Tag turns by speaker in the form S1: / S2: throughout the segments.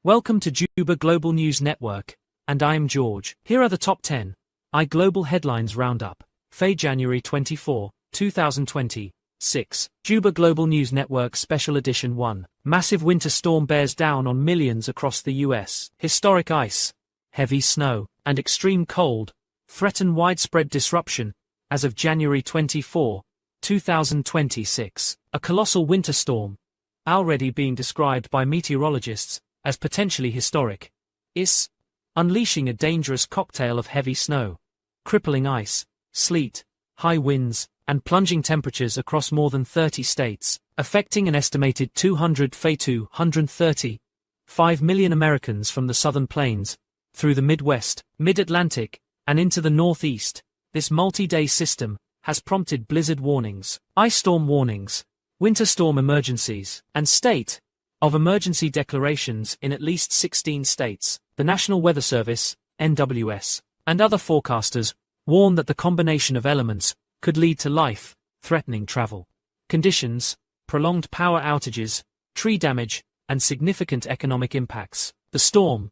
S1: Welcome to Juba Global News Network, and I am George. Here are the top 10 Global Headlines Roundup, January 24, 2026. Juba Global News Network Special Edition 1. Massive winter storm bears down on millions across the U.S. Historic ice, heavy snow, and extreme cold threaten widespread disruption as of January 24, 2026. A colossal winter storm, already being described by meteorologists as potentially historic, is unleashing a dangerous cocktail of heavy snow, crippling ice, sleet, high winds, and plunging temperatures across more than 30 states, affecting an estimated 235 million Americans from the southern plains, through the Midwest, Mid-Atlantic, and into the Northeast. This multi-day system has prompted blizzard warnings, ice storm warnings, winter storm emergencies, and state of emergency declarations in at least 16 states. The National Weather Service, NWS, and other forecasters warn that the combination of elements could lead to life-threatening travel conditions, prolonged power outages, tree damage, and significant economic impacts. The storm,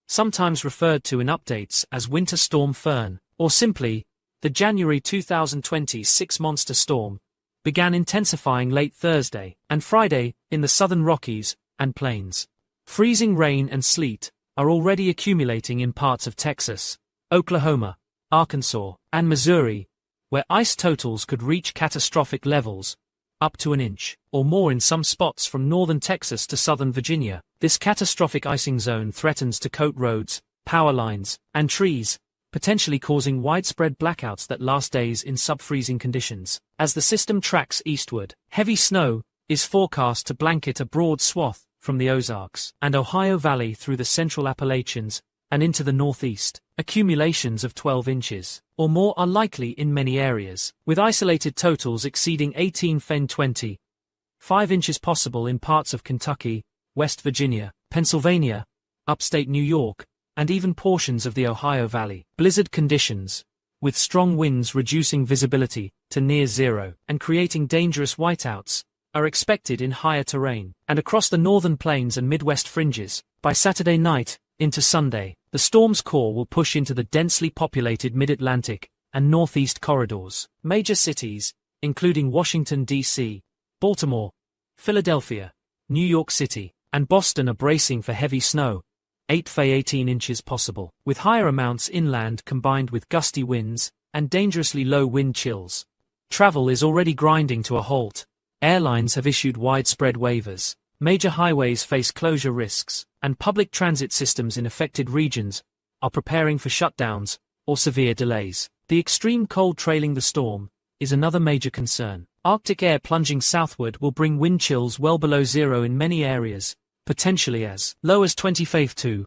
S1: sometimes referred to in updates as Winter Storm Fern, or simply the January 2026 monster storm, began intensifying late Thursday and Friday in the southern Rockies and Plains. Freezing rain and sleet are already accumulating in parts of Texas, Oklahoma, Arkansas, and Missouri, where ice totals could reach catastrophic levels, up to an inch or more in some spots from northern Texas to southern Virginia. This catastrophic icing zone threatens to coat roads, power lines, and trees, potentially causing widespread blackouts that last days in sub-freezing conditions. As the system tracks eastward, heavy snow is forecast to blanket a broad swath from the Ozarks and Ohio Valley through the central Appalachians and into the Northeast. Accumulations of 12 inches or more are likely in many areas, with isolated totals exceeding 5 inches possible in parts of Kentucky, West Virginia, Pennsylvania, upstate New York, and even portions of the Ohio Valley. Blizzard conditions, with strong winds reducing visibility to near zero and creating dangerous whiteouts, are expected in higher terrain and across the northern plains and Midwest fringes. By Saturday night into Sunday, the storm's core will push into the densely populated Mid-Atlantic and Northeast corridors. Major cities, including Washington, D.C., Baltimore, Philadelphia, New York City, and Boston, are bracing for heavy snow, 18 inches possible, with higher amounts inland combined with gusty winds and dangerously low wind chills. Travel is already grinding to a halt. Airlines have issued widespread waivers. Major highways face closure risks, and public transit systems in affected regions are preparing for shutdowns or severe delays. The extreme cold trailing the storm is another major concern. Arctic air plunging southward will bring wind chills well below zero in many areas, potentially as low as 25 to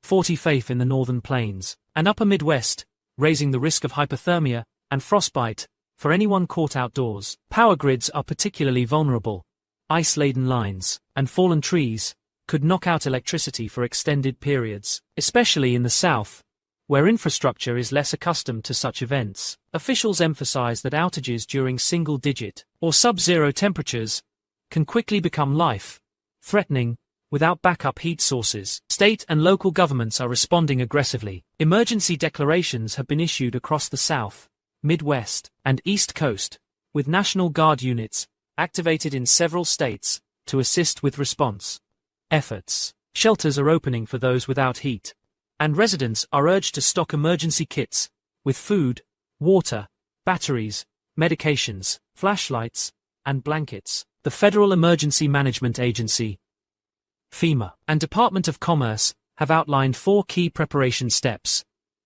S1: 45 in the northern plains and upper Midwest, raising the risk of hypothermia and frostbite for anyone caught outdoors. Power grids are particularly vulnerable. Ice-laden lines and fallen trees could knock out electricity for extended periods, especially in the south, where infrastructure is less accustomed to such events. Officials emphasize that outages during single-digit or sub-zero temperatures can quickly become life-threatening without backup heat sources. State and local governments are responding aggressively. Emergency declarations have been issued across the South, Midwest, and East Coast, with National Guard units activated in several states to assist with response efforts. Shelters are opening for those without heat, and residents are urged to stock emergency kits with food, water, batteries, medications, flashlights, and blankets. The Federal Emergency Management Agency, FEMA, and Department of Commerce have outlined 4 key preparation steps.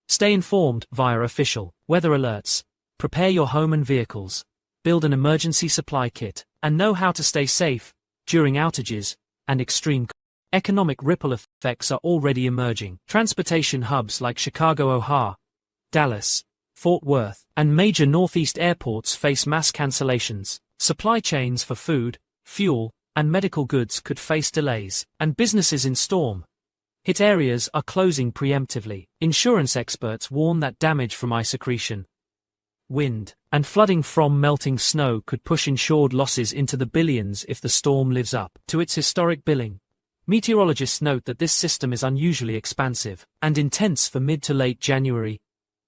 S1: Stay informed via official weather alerts, prepare your home and vehicles, build an emergency supply kit, and know how to stay safe during outages and extreme economic ripple effects are already emerging. Transportation hubs like Chicago, O'Hare, Dallas, Fort Worth, and major Northeast airports face mass cancellations. Supply chains for food, fuel, and medical goods could face delays, and businesses in storm-hit areas are closing preemptively. Insurance experts warn that damage from ice accretion, wind, and flooding from melting snow could push insured losses into the billions if the storm lives up to its historic billing. Meteorologists note that this system is unusually expansive and intense for mid to late January,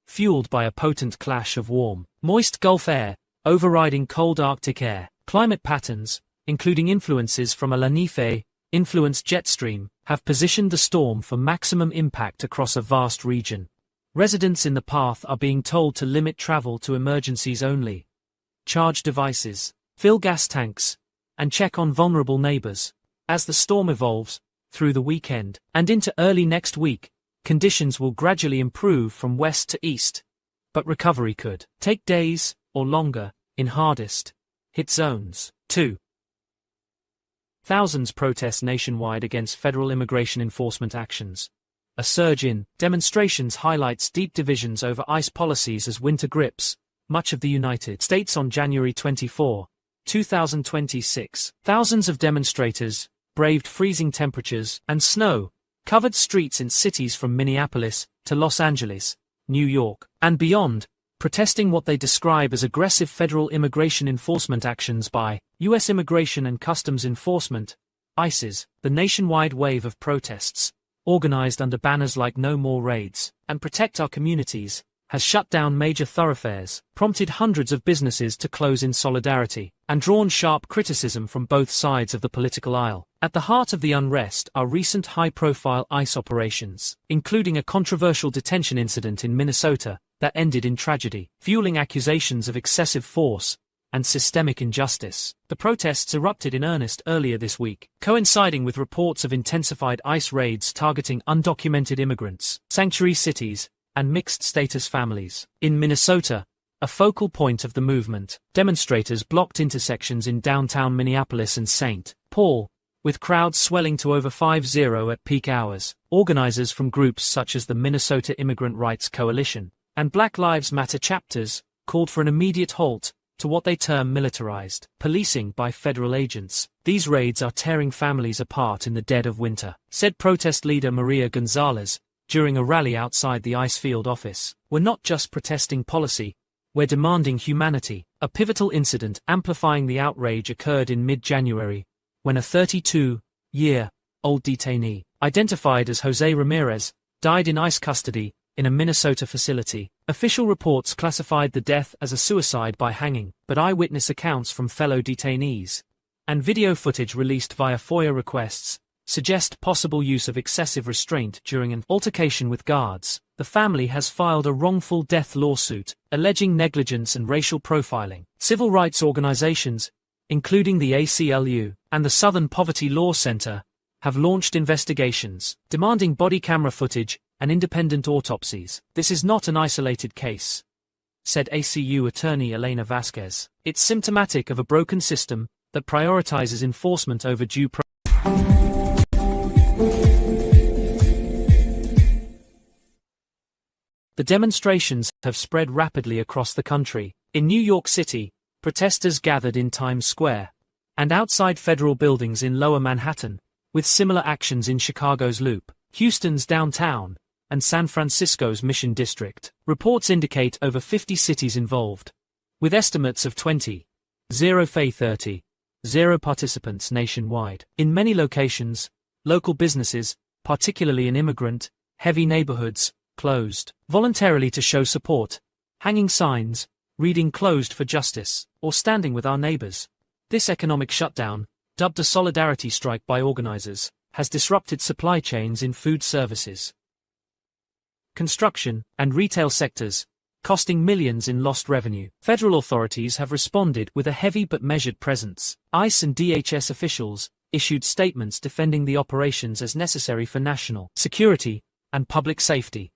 S1: fueled by a potent clash of warm, moist Gulf air overriding cold Arctic air. Climate patterns, including influences from a La Niña-influenced jet stream, have positioned the storm for maximum impact across a vast region. Residents in the path are being told to limit travel to emergencies only, charge devices, fill gas tanks, and check on vulnerable neighbors. As the storm evolves, through the weekend and into early next week, conditions will gradually improve from west to east, but recovery could take days or longer in hardest hit zones. 2. Thousands protest nationwide against federal immigration enforcement actions. A surge in demonstrations highlights deep divisions over ICE policies as winter grips much of the United States on January 24, 2026. Thousands of demonstrators braved freezing temperatures and snow-covered streets in cities from Minneapolis to Los Angeles, New York, and beyond, protesting what they describe as aggressive federal immigration enforcement actions by U.S. Immigration and Customs Enforcement, ICE's. The nationwide wave of protests, organized under banners like No More Raids and Protect Our Communities, has shut down major thoroughfares, prompted hundreds of businesses to close in solidarity, and drawn sharp criticism from both sides of the political aisle. At the heart of the unrest are recent high-profile ICE operations, including a controversial detention incident in Minnesota that ended in tragedy, fueling accusations of excessive force and systemic injustice. The protests erupted in earnest earlier this week, coinciding with reports of intensified ICE raids targeting undocumented immigrants, sanctuary cities, and mixed-status families. In Minnesota, a focal point of the movement, demonstrators blocked intersections in downtown Minneapolis and St. Paul, with crowds swelling to over 50 at peak hours. Organizers from groups such as the Minnesota Immigrant Rights Coalition and Black Lives Matter chapters called for an immediate halt to what they term militarized policing by federal agents. These raids are tearing families apart in the dead of winter, said protest leader Maria Gonzalez during a rally outside the ICE field office. We're not just protesting policy, we're demanding humanity. A pivotal incident amplifying the outrage occurred in mid-January, when a 32-year-old detainee, identified as Jose Ramirez, died in ICE custody in a Minnesota facility. Official reports classified the death as a suicide by hanging, but eyewitness accounts from fellow detainees and video footage released via FOIA requests suggest possible use of excessive restraint during an altercation with guards. The family has filed a wrongful death lawsuit, alleging negligence and racial profiling. Civil rights organizations, including the ACLU and the Southern Poverty Law Center, have launched investigations, demanding body camera footage and independent autopsies. This is not an isolated case, said ACU attorney Elena Vasquez. It's symptomatic of a broken system that prioritizes enforcement over due process. The demonstrations have spread rapidly across the country. In New York City, protesters gathered in Times Square and outside federal buildings in Lower Manhattan, with similar actions in Chicago's Loop, Houston's downtown, and San Francisco's Mission District. Reports indicate over 50 cities involved, with estimates of 20, 30, participants nationwide. In many locations, local businesses, particularly in immigrant-heavy neighborhoods, closed voluntarily to show support, hanging signs, reading "Closed for Justice," or standing with our neighbors. This economic shutdown, dubbed a solidarity strike by organizers, has disrupted supply chains in food services, construction, and retail sectors, costing millions in lost revenue. Federal authorities have responded with a heavy but measured presence. ICE and DHS officials issued statements defending the operations as necessary for national security and public safety,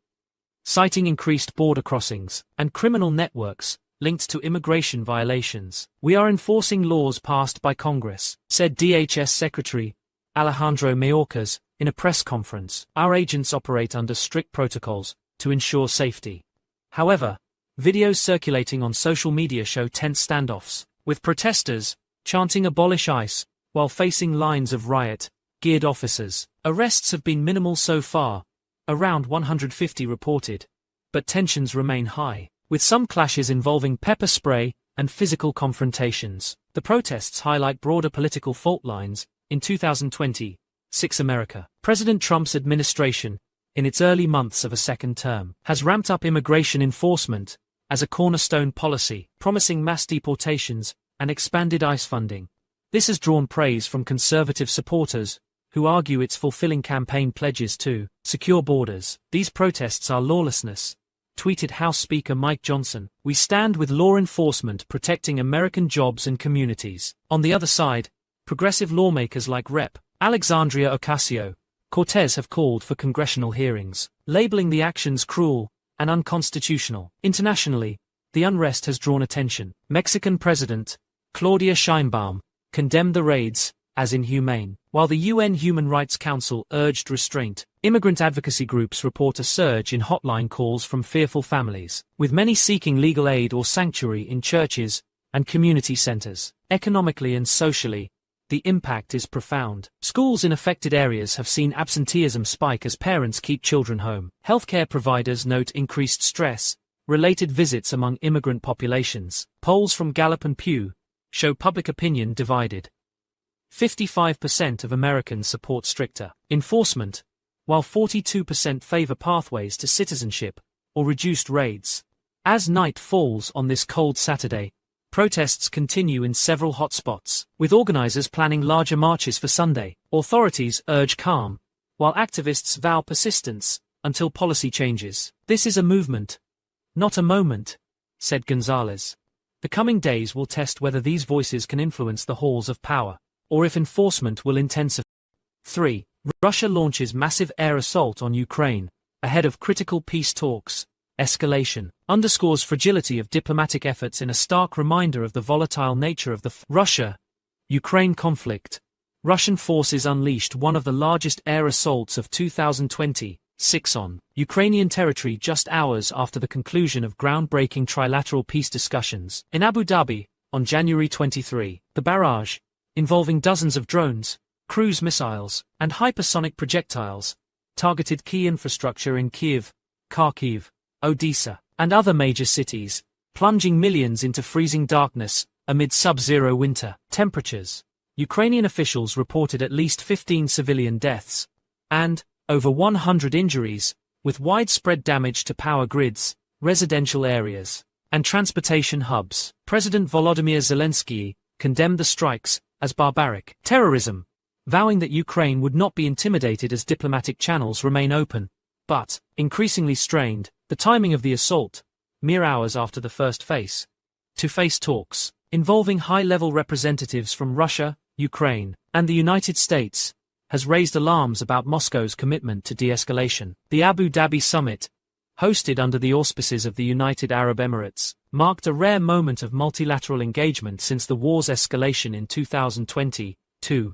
S1: citing increased border crossings and criminal networks linked to immigration violations. "We are enforcing laws passed by Congress," said DHS Secretary Alejandro Mayorkas in a press conference. "Our agents operate under strict protocols to ensure safety." However, videos circulating on social media show tense standoffs, with protesters chanting "Abolish ICE" while facing lines of riot-geared officers. Arrests have been minimal so far, around 150 reported, but tensions remain high, with some clashes involving pepper spray and physical confrontations. The protests highlight broader political fault lines. In 2020, 6 America. President Trump's administration, in its early months of a second term, has ramped up immigration enforcement as a cornerstone policy, promising mass deportations and expanded ICE funding. This has drawn praise from conservative supporters, who argue it's fulfilling campaign pledges to secure borders. These protests are lawlessness, tweeted House Speaker Mike Johnson. We stand with law enforcement protecting American jobs and communities. On the other side, progressive lawmakers like Rep. Alexandria Ocasio-Cortez have called for congressional hearings, labeling the actions cruel and unconstitutional. Internationally, the unrest has drawn attention. Mexican President Claudia Sheinbaum condemned the raids as inhumane, while the UN Human Rights Council urged restraint. Immigrant advocacy groups report a surge in hotline calls from fearful families, with many seeking legal aid or sanctuary in churches and community centers. Economically and socially, the impact is profound. Schools in affected areas have seen absenteeism spike as parents keep children home. Healthcare providers note increased stress related visits among immigrant populations. Polls from Gallup and Pew show public opinion divided. 55% of Americans support stricter enforcement, while 42% favor pathways to citizenship or reduced raids. As night falls on this cold Saturday, protests continue in several hotspots, with organizers planning larger marches for Sunday. Authorities urge calm, while activists vow persistence until policy changes. This is a movement, not a moment, said Gonzalez. The coming days will test whether these voices can influence the halls of power, or if enforcement will intensify. 3. Russia launches massive air assault on Ukraine, ahead of critical peace talks. Escalation underscores fragility of diplomatic efforts in a stark reminder of the volatile nature of the Russia-Ukraine conflict. Russian forces unleashed one of the largest air assaults of 2026 on Ukrainian territory just hours after the conclusion of groundbreaking trilateral peace discussions in Abu Dhabi on January 23. The barrage, involving dozens of drones, cruise missiles, and hypersonic projectiles, targeted key infrastructure in Kyiv, Kharkiv, Odessa, and other major cities, plunging millions into freezing darkness amid sub-zero winter temperatures. Ukrainian officials reported at least 15 civilian deaths and over 100 injuries, with widespread damage to power grids, residential areas, and transportation hubs. President Volodymyr Zelensky condemned the strikes as barbaric terrorism, vowing that Ukraine would not be intimidated as diplomatic channels remain open, but, increasingly strained. The timing of the assault, mere hours after the first face-to-face talks, involving high-level representatives from Russia, Ukraine, and the United States, has raised alarms about Moscow's commitment to de-escalation. The Abu Dhabi summit, hosted under the auspices of the United Arab Emirates, marked a rare moment of multilateral engagement since the war's escalation in 2022.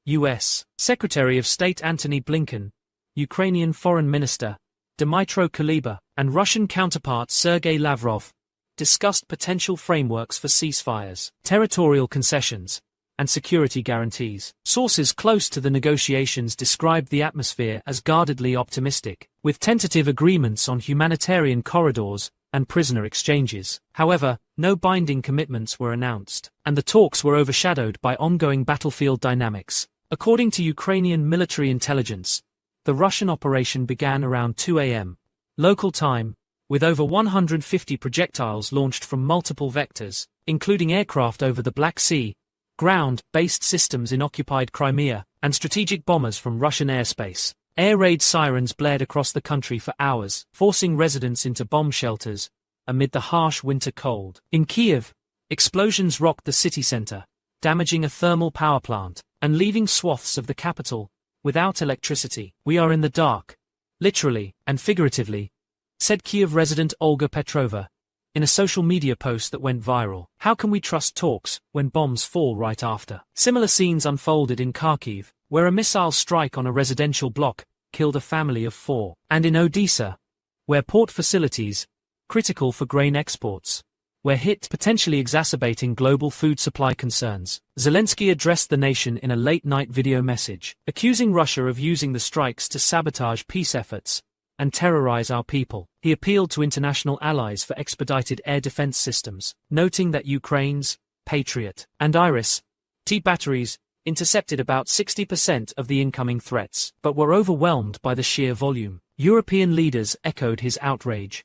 S1: U.S. Secretary of State Antony Blinken, Ukrainian Foreign Minister Dmytro Kuleba, and Russian counterpart Sergei Lavrov discussed potential frameworks for ceasefires, territorial concessions, and security guarantees. Sources close to the negotiations described the atmosphere as guardedly optimistic, with tentative agreements on humanitarian corridors and prisoner exchanges. However, no binding commitments were announced, and the talks were overshadowed by ongoing battlefield dynamics. According to Ukrainian military intelligence, the Russian operation began around 2 a.m. local time, with over 150 projectiles launched from multiple vectors, including aircraft over the Black Sea, ground-based systems in occupied Crimea, and strategic bombers from Russian airspace. Air raid sirens blared across the country for hours, forcing residents into bomb shelters amid the harsh winter cold. In Kyiv, explosions rocked the city center, damaging a thermal power plant, and leaving swaths of the capital without electricity. We are in the dark, literally and figuratively, said Kyiv resident Olga Petrova, in a social media post that went viral. How can we trust talks when bombs fall right after? Similar scenes unfolded in Kharkiv, where a missile strike on a residential block killed a family of 4, and in Odessa, where port facilities, critical for grain exports, were hit, potentially exacerbating global food supply concerns. Zelensky addressed the nation in a late-night video message, accusing Russia of using the strikes to sabotage peace efforts and terrorize our people. He appealed to international allies for expedited air defense systems, noting that Ukraine's Patriot and Iris-T batteries, intercepted about 60% of the incoming threats, but were overwhelmed by the sheer volume. European leaders echoed his outrage.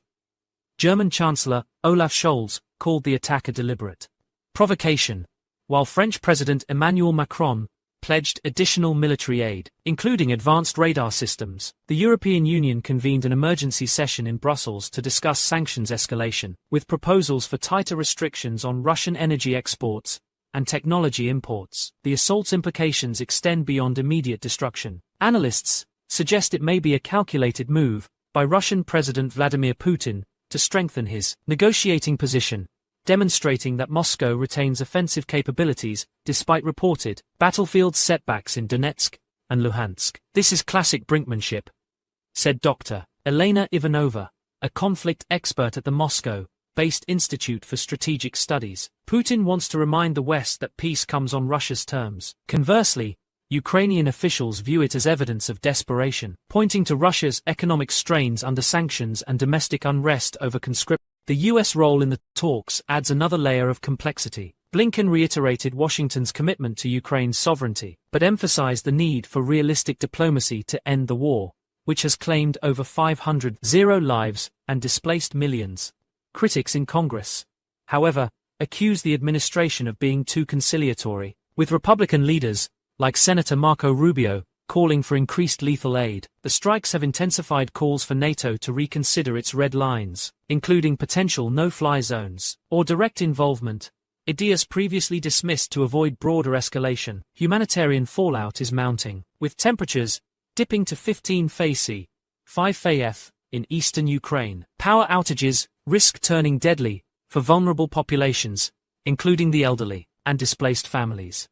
S1: German Chancellor Olaf Scholz called the attack a deliberate provocation, while French President Emmanuel Macron pledged additional military aid, including advanced radar systems. The European Union convened an emergency session in Brussels to discuss sanctions escalation, with proposals for tighter restrictions on Russian energy exports and technology imports. The assault's implications extend beyond immediate destruction. Analysts suggest it may be a calculated move by Russian President Vladimir Putin to strengthen his negotiating position, demonstrating that Moscow retains offensive capabilities despite reported battlefield setbacks in Donetsk and Luhansk. "This is classic brinkmanship," said Dr. Elena Ivanova, a conflict expert at the Moscow-based Institute for Strategic Studies. Putin wants to remind the West that peace comes on Russia's terms. Conversely, Ukrainian officials view it as evidence of desperation, pointing to Russia's economic strains under sanctions and domestic unrest over conscription. The U.S. role in the talks adds another layer of complexity. Blinken reiterated Washington's commitment to Ukraine's sovereignty, but emphasized the need for realistic diplomacy to end the war, which has claimed over 500 lives and displaced millions. Critics in Congress, however, accuse the administration of being too conciliatory, with Republican leaders, like Senator Marco Rubio, calling for increased lethal aid. The strikes have intensified calls for NATO to reconsider its red lines, including potential no-fly zones or direct involvement, ideas previously dismissed to avoid broader escalation. Humanitarian fallout is mounting, with temperatures dipping to 15 degrees C, 5 degrees F, in eastern Ukraine. Power outages risk turning deadly for vulnerable populations, including the elderly and displaced families.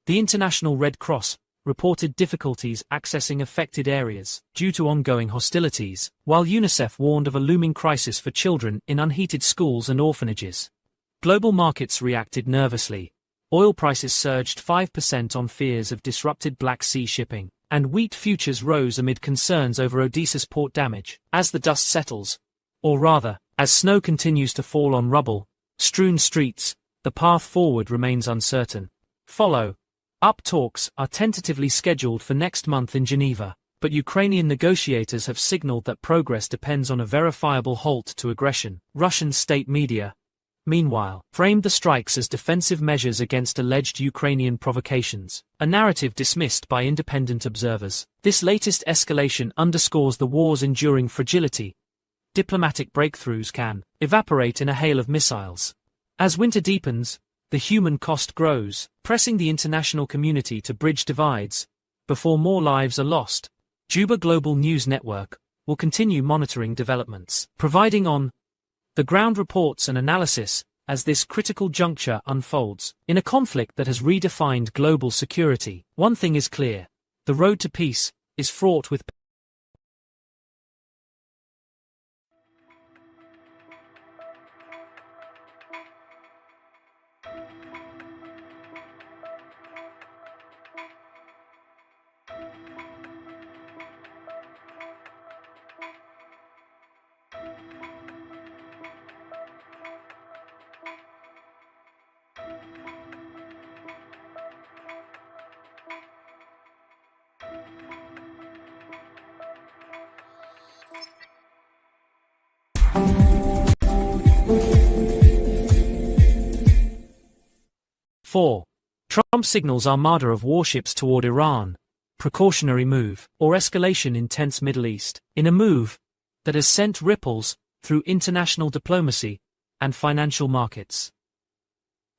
S1: The International Red Cross reported difficulties accessing affected areas due to ongoing hostilities, while UNICEF warned of a looming crisis for children in unheated schools and orphanages. Global markets reacted nervously. Oil prices surged 5% on fears of disrupted Black Sea shipping, and wheat futures rose amid concerns over Odysseus port damage. As the dust settles, or rather, as snow continues to fall on rubble-strewn streets, the path forward remains uncertain. Follow-up talks are tentatively scheduled for next month in Geneva, but Ukrainian negotiators have signaled that progress depends on a verifiable halt to aggression. Russian state media, meanwhile, framed the strikes as defensive measures against alleged Ukrainian provocations, a narrative dismissed by independent observers. This latest escalation underscores the war's enduring fragility. Diplomatic breakthroughs can evaporate in a hail of missiles. As winter deepens, the human cost grows, pressing the international community to bridge divides before more lives are lost. Juba Global News Network will continue monitoring developments, providing on-the-ground reports and analysis as this critical juncture unfolds. In a conflict that has redefined global security, one thing is clear: the road to peace is fraught with Four. Trump signals armada of warships toward Iran, precautionary move, or escalation in tense Middle East, in a move that has sent ripples through international diplomacy and financial markets.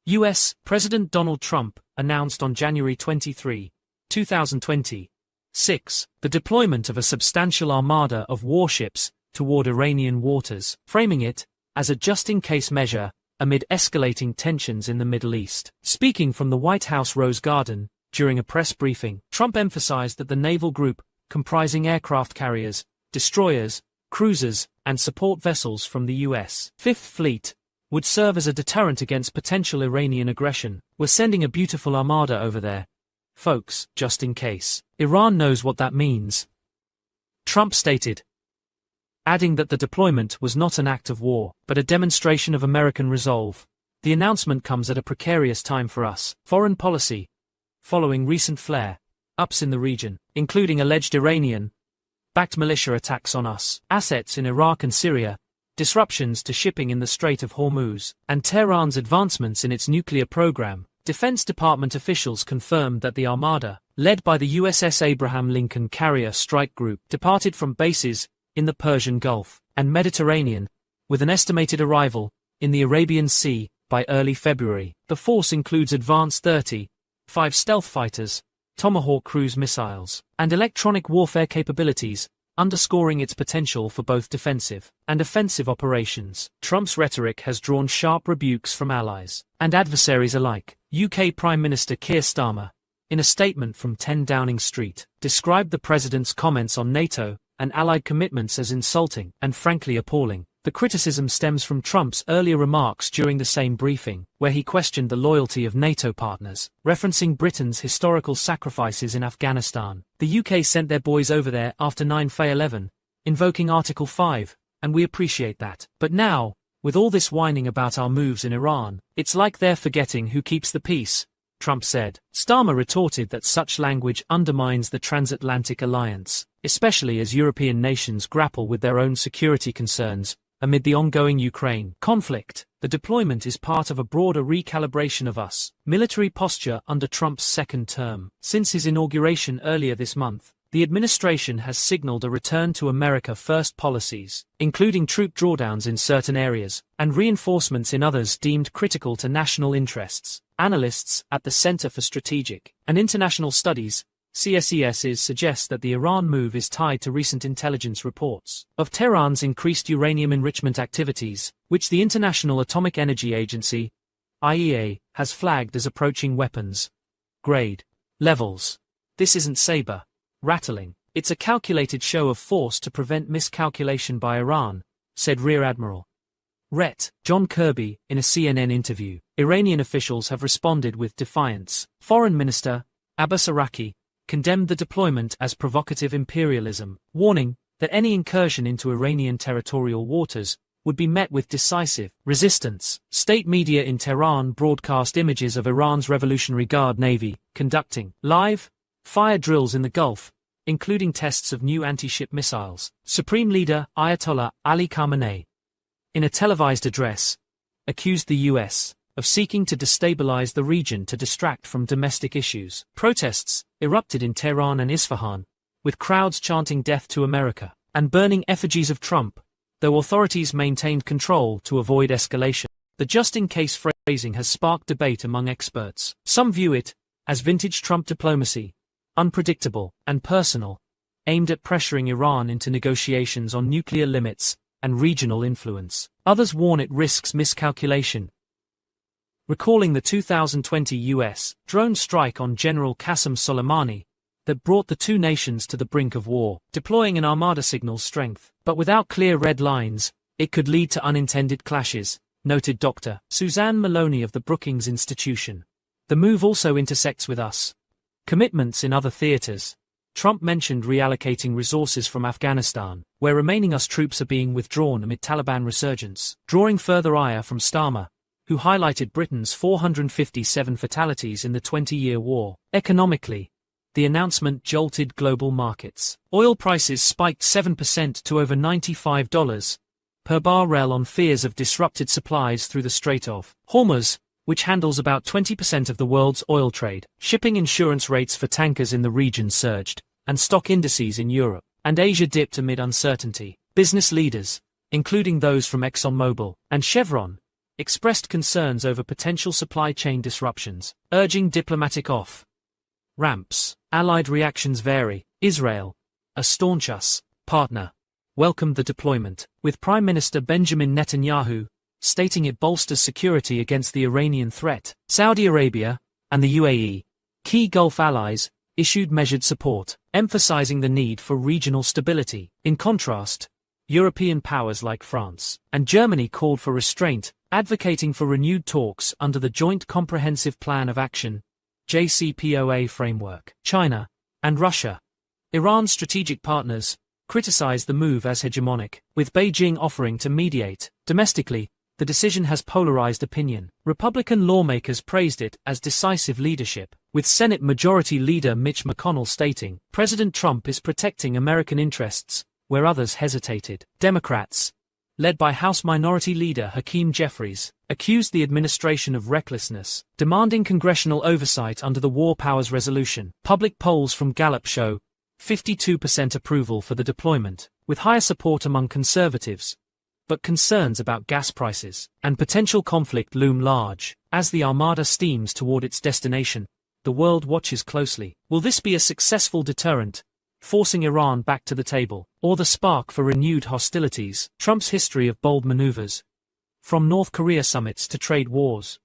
S1: U.S. President Donald Trump announced on January 23, 2026, the deployment of a substantial armada of warships toward Iranian waters, framing it as a just-in-case measure amid escalating tensions in the Middle East. Speaking from the White House Rose Garden during a press briefing, Trump emphasized that the naval group, comprising aircraft carriers, destroyers, cruisers, and support vessels from the U.S. Fifth Fleet, would serve as a deterrent against potential Iranian aggression. "We're sending a beautiful armada over there, folks, just in case. Iran knows what that means," Trump stated, adding that the deployment was not an act of war, but a demonstration of American resolve. The announcement comes at a precarious time for us. Foreign policy. following recent flare-ups in the region, including alleged Iranian-backed militia attacks on US assets in Iraq and Syria, disruptions to shipping in the Strait of Hormuz, and Tehran's advancements in its nuclear program. Defense Department officials confirmed that the Armada, led by the USS Abraham Lincoln Carrier Strike Group, departed from bases in the Persian Gulf and Mediterranean, with an estimated arrival in the Arabian Sea by early February. The force includes advanced 35 stealth fighters, Tomahawk cruise missiles, and electronic warfare capabilities, underscoring its potential for both defensive and offensive operations. Trump's rhetoric has drawn sharp rebukes from allies and adversaries alike. UK Prime Minister Keir Starmer, in a statement from 10 Downing Street, described the president's comments on NATO and allied commitments as insulting and frankly appalling. The criticism stems from Trump's earlier remarks during the same briefing, where he questioned the loyalty of NATO partners, referencing Britain's historical sacrifices in Afghanistan. The UK sent their boys over there after 9/11, invoking Article 5, and we appreciate that. But now, with all this whining about our moves in Iran, it's like they're forgetting who keeps the peace, Trump said. Starmer retorted that such language undermines the transatlantic alliance, especially as European nations grapple with their own security concerns. Amid the ongoing Ukraine conflict, the deployment is part of a broader recalibration of US military posture under Trump's second term. Since his inauguration earlier this month, the administration has signaled a return to America First policies, including troop drawdowns in certain areas, and reinforcements in others deemed critical to national interests. Analysts at the Center for Strategic and International Studies, CSES, suggest that the Iran move is tied to recent intelligence reports of Tehran's increased uranium enrichment activities, which the International Atomic Energy Agency, IEA, has flagged as approaching weapons grade levels. This isn't saber-rattling, it's a calculated show of force to prevent miscalculation by Iran, said Rear Admiral Ret. John Kirby in a CNN interview. Iranian officials have responded with defiance. Foreign Minister Abbas Araki condemned the deployment as provocative imperialism, warning that any incursion into Iranian territorial waters would be met with decisive resistance. State media in Tehran broadcast images of Iran's Revolutionary Guard Navy conducting live fire drills in the Gulf, including tests of new anti-ship missiles. Supreme Leader Ayatollah Ali Khamenei, in a televised address, accused the U.S. of seeking to destabilize the region to distract from domestic issues. Protests erupted in Tehran and Isfahan, with crowds chanting "Death to America" and burning effigies of Trump, though authorities maintained control to avoid escalation. The just-in-case phrasing has sparked debate among experts. Some view it as vintage Trump diplomacy, unpredictable and personal, aimed at pressuring Iran into negotiations on nuclear limits and regional influence. Others warn it risks miscalculation, recalling the 2020 U.S. drone strike on General Qasem Soleimani that brought the two nations to the brink of war. Deploying an armada signals strength, but without clear red lines, it could lead to unintended clashes, noted Dr. Suzanne Maloney of the Brookings Institution. The move also intersects with US commitments in other theaters. Trump mentioned reallocating resources from Afghanistan, where remaining US troops are being withdrawn amid Taliban resurgence, drawing further ire from Starmer, who highlighted Britain's 457 fatalities in the 20-year war. Economically, the announcement jolted global markets. Oil prices spiked 7% to over $95 per barrel on fears of disrupted supplies through the Strait of Hormuz, which handles about 20% of the world's oil trade. Shipping insurance rates for tankers in the region surged, and stock indices in Europe and Asia dipped amid uncertainty. Business leaders, including those from ExxonMobil and Chevron, expressed concerns over potential supply chain disruptions, urging diplomatic off-ramps. Allied reactions vary. Israel, a staunch US partner, welcomed the deployment, with Prime Minister Benjamin Netanyahu stating it bolsters security against the Iranian threat. Saudi Arabia and the UAE, key Gulf allies, issued measured support, emphasizing the need for regional stability. In contrast, European powers like France and Germany called for restraint, advocating for renewed talks under the Joint Comprehensive Plan of Action (JCPOA) framework. China and Russia, Iran's strategic partners, criticized the move as hegemonic, with Beijing offering to mediate. Domestically, the decision has polarized opinion. Republican lawmakers praised it as decisive leadership, with Senate Majority Leader Mitch McConnell stating, "President Trump is protecting American interests, where others hesitated." Democrats, led by House Minority Leader Hakeem Jeffries, accused the administration of recklessness, demanding congressional oversight under the War Powers Resolution. Public polls from Gallup show 52% approval for the deployment, with higher support among conservatives, but concerns about gas prices and potential conflict loom large. As the Armada steams toward its destination, the world watches closely. Will this be a successful deterrent, forcing Iran back to the table, or the spark for renewed hostilities? Trump's history of bold maneuvers, from North Korea summits to trade wars,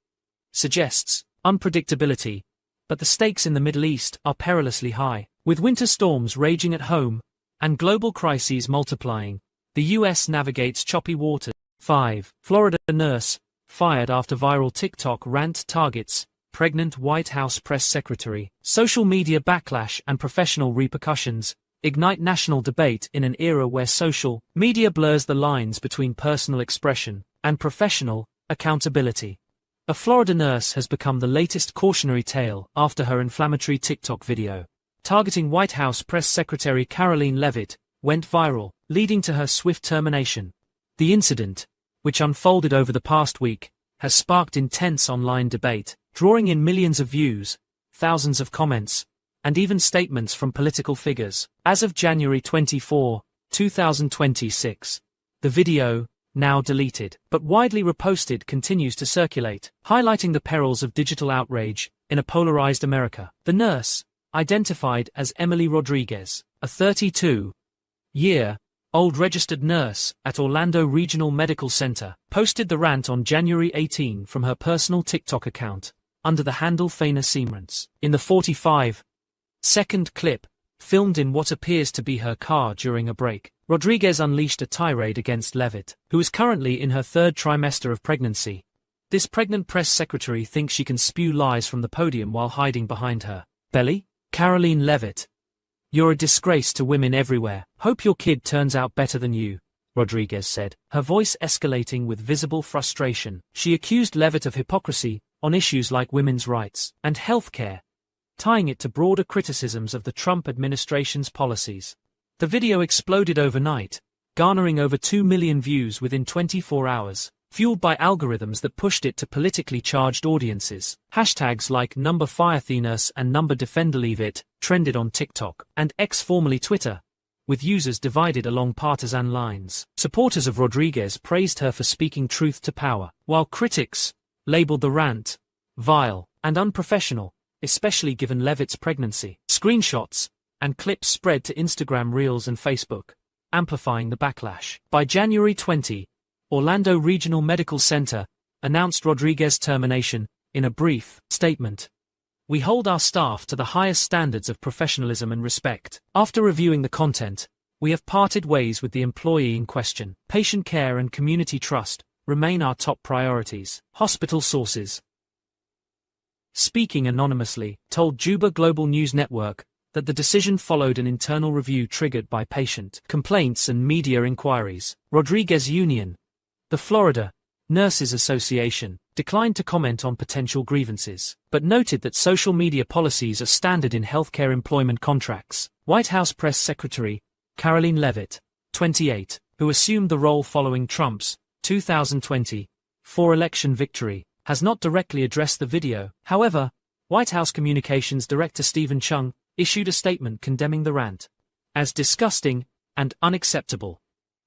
S1: suggests unpredictability, but the stakes in the Middle East are perilously high. With winter storms raging at home and global crises multiplying, the U.S. navigates choppy waters. 5. Florida nurse fired after viral TikTok rant targets pregnant White House press secretary. Social media backlash and professional repercussions ignite national debate in an era where social media blurs the lines between personal expression and professional accountability. A Florida nurse has become the latest cautionary tale after her inflammatory TikTok video targeting White House Press Secretary Karoline Leavitt went viral, leading to her swift termination. The incident, which unfolded over the past week, has sparked intense online debate, drawing in millions of views, thousands of comments, and even statements from political figures. As of January 24, 2026, the video, now deleted, but widely reposted, continues to circulate, highlighting the perils of digital outrage in a polarized America. The nurse, identified as Emily Rodriguez, a 32-year-old registered nurse at Orlando Regional Medical Center, posted the rant on January 18 from her personal TikTok account, under the handle Faina Seamrance. In the 45-second clip, filmed in what appears to be her car during a break, Rodriguez unleashed a tirade against Leavitt, who is currently in her third trimester of pregnancy. This pregnant press secretary thinks she can spew lies from the podium while hiding behind her belly? Karoline Leavitt, "You're a disgrace to women everywhere. Hope your kid turns out better than you," Rodriguez said, her voice escalating with visible frustration. She accused Leavitt of hypocrisy on issues like women's rights and health care, tying it to broader criticisms of the Trump administration's policies. The video exploded overnight, garnering over 2 million views within 24 hours, fueled by algorithms that pushed it to politically charged audiences. Hashtags like #FireThenurse and #DefenderLeavitt trended on TikTok and X, formerly Twitter, with users divided along partisan lines. Supporters of Rodriguez praised her for speaking truth to power, while critics labeled the rant vile and unprofessional, especially given Leavitt's pregnancy. Screenshots and clips spread to Instagram Reels and Facebook, amplifying the backlash. By January 20, Orlando Regional Medical Center announced Rodriguez's termination in a brief statement. "We hold our staff to the highest standards of professionalism and respect. After reviewing the content, we have parted ways with the employee in question. Patient care and community trust remain our top priorities." Hospital sources, speaking anonymously, told Juba Global News Network that the decision followed an internal review triggered by patient complaints and media inquiries. Rodriguez Union, the Florida Nurses Association, declined to comment on potential grievances, but noted that social media policies are standard in healthcare employment contracts. White House Press Secretary Karoline Leavitt, 28, who assumed the role following Trump's 2024 election victory, has not directly addressed the video. However, White House Communications Director Stephen Chung issued a statement condemning the rant as disgusting and unacceptable,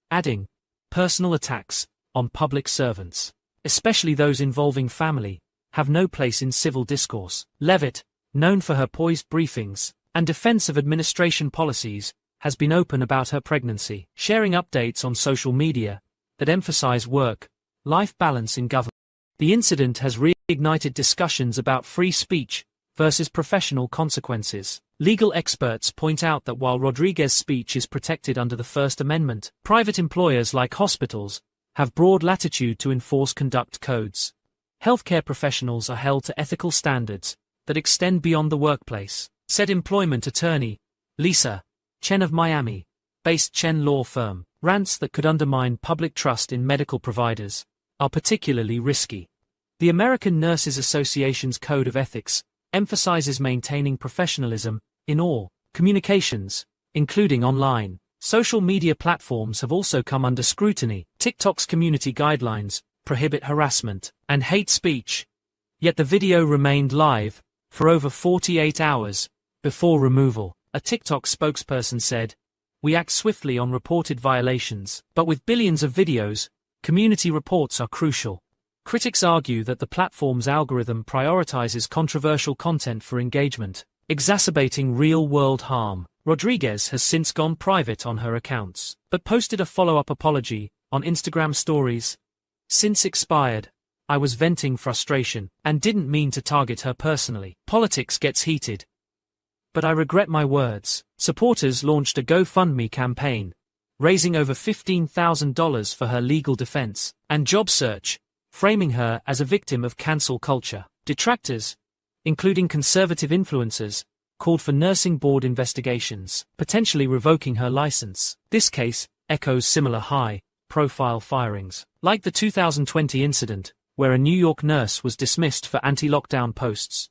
S1: adding, "Personal attacks on public servants, especially those involving family, have no place in civil discourse." Leavitt, known for her poised briefings and defense of administration policies, has been open about her pregnancy, sharing updates on social media that emphasize work-life balance in government. The incident has reignited discussions about free speech versus professional consequences. Legal experts point out that while Rodriguez's speech is protected under the First Amendment, private employers like hospitals have broad latitude to enforce conduct codes. Healthcare professionals are held to ethical standards that extend beyond the workplace, said employment attorney Lisa Chen of Miami-based Chen law firm. Rants that could undermine public trust in medical providers are particularly risky. The American Nurses Association's Code of Ethics emphasizes maintaining professionalism in all communications, including online. Social media platforms have also come under scrutiny. TikTok's community guidelines prohibit harassment and hate speech. Yet the video remained live for over 48 hours before removal. A TikTok spokesperson said, "We act swiftly on reported violations, but with billions of videos, community reports are crucial." Critics argue that the platform's algorithm prioritizes controversial content for engagement, exacerbating real-world harm. Rodriguez has since gone private on her accounts, but posted a follow-up apology on Instagram stories. "Since expired, I was venting frustration and didn't mean to target her personally. Politics gets heated, but I regret my words." Supporters launched a GoFundMe campaign, raising over $15,000 for her legal defense and job search, framing her as a victim of cancel culture. Detractors, including conservative influencers, called for nursing board investigations, potentially revoking her license. This case echoes similar high-profile firings, like the 2020 incident, where a New York nurse was dismissed for anti-lockdown posts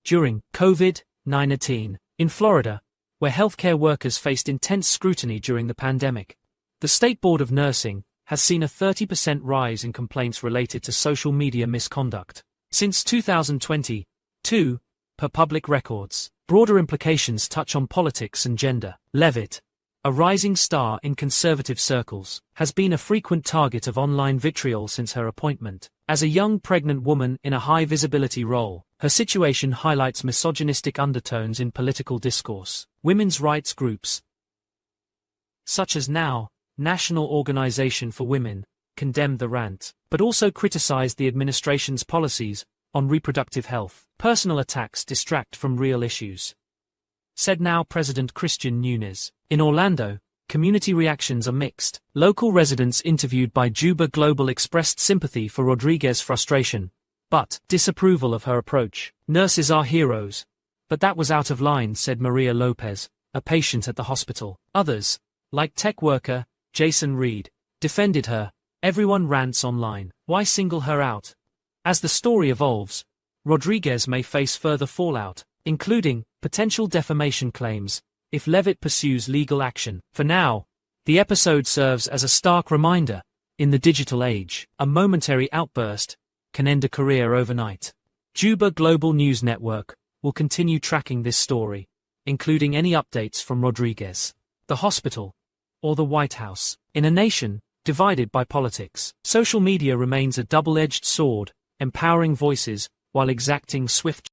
S1: during COVID-19 in Florida, where healthcare workers faced intense scrutiny during the pandemic. The State Board of Nursing has seen a 30% rise in complaints related to social media misconduct since 2022, per public records. Broader implications touch on politics and gender. Levitt, a rising star in conservative circles, has been a frequent target of online vitriol since her appointment. As a young pregnant woman in a high-visibility role, her situation highlights misogynistic undertones in political discourse. Women's rights groups, such as NOW, National Organization for Women, condemned the rant, but also criticized the administration's policies on reproductive health. "Personal attacks distract from real issues," said NOW President Christian Nunes. In Orlando, community reactions are mixed. Local residents interviewed by Juba Global expressed sympathy for Rodriguez's frustration, but disapproval of her approach. "Nurses are heroes, but that was out of line," said Maria Lopez, a patient at the hospital. Others, like tech worker Jason Reed, defended her. "Everyone rants online. Why single her out?" As the story evolves, Rodriguez may face further fallout, including potential defamation claims, if Levitt pursues legal action. For now, the episode serves as a stark reminder: in the digital age, a momentary outburst can end a career overnight. Juba Global News Network will continue tracking this story, including any updates from Rodriguez, the hospital, or the White House. In a nation divided by politics, social media remains a double-edged sword, empowering voices while exacting swift